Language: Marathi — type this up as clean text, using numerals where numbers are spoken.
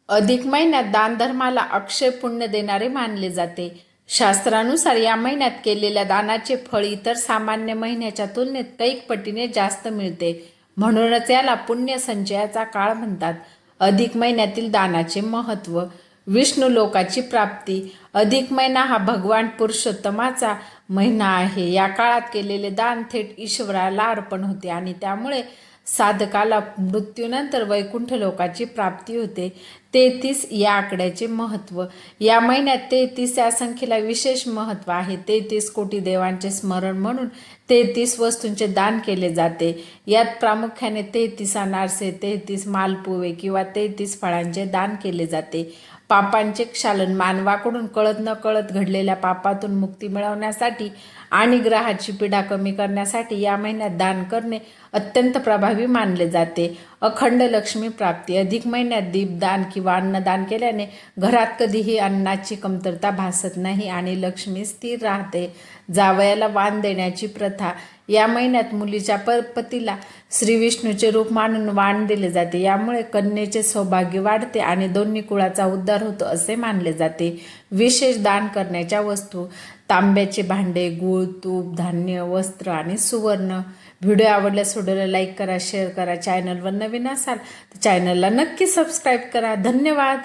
अधिक महिन्यात दानधर्माला अक्षय पुण्य देणारे मानले जाते. शास्त्रानुसार या महिन्यात केलेल्या दानाचे फळ इतर सामान्य महिन्याच्या तुलनेत कैक पटीने जास्त मिळते. म्हणूनच याला पुण्य संचयाचा काळ म्हणतात. अधिक महिन्यातील दानाचे महत्त्व. विष्णू लोकाची प्राप्ती. अधिक महिना हा भगवान पुरुषोत्तमाचा महिना आहे. या काळात केलेले दान थेट ईश्वराला अर्पण होते आणि त्यामुळे साधकाला मृत्यूनंतर वैकुंठ लोकाची प्राप्ती होते. 33 या आकड्याचे महत्त्व. या महिन्यात 33 या संख्येला विशेष महत्त्व आहे. 33 कोटी देवांचे स्मरण म्हणून 33 वस्तूंचे दान केले जाते. यात प्रामुख्याने 33 अनारसे, 33 मालपुवे किंवा 33 फळांचे दान केले जाते. पापांचे क्षालन. मानवाकडून कळत न कळत घडलेल्या पापातून मुक्ती मिळवण्यासाठी आणि ग्रहाची पीडा कमी करण्यासाठी या महिन्यात दान करणे अत्यंत प्रभावी मानले जाते. अखंड लक्ष्मी प्राप्ती. अधिक महिन्यात दीपदान किंवा अन्नदान केल्याने घरात कधीही अन्नाची कमतरता भासत नाही आणि लक्ष्मी स्थिर राहते. जावयाला वाण देण्याची प्रथा. या महिन्यात मुलीच्या पतीला श्री विष्णूचे रूप मानून वाण दिले जाते. यामुळे कन्येचे सौभाग्य वाढते आणि दोन्ही कुळाचा उद्धार होतो असे मानले जाते. विशेष दान करण्याच्या वस्तू. तांब्याचे भांडे, गूळ, तूप, धान्य, वस्त्र आणि सुवर्ण. व्हिडिओ आवडल्यास व्हिडिओला लाईक करा, शेअर करा. चॅनलवर नवीन असाल तर चॅनलला नक्की सबस्क्राईब करा. धन्यवाद.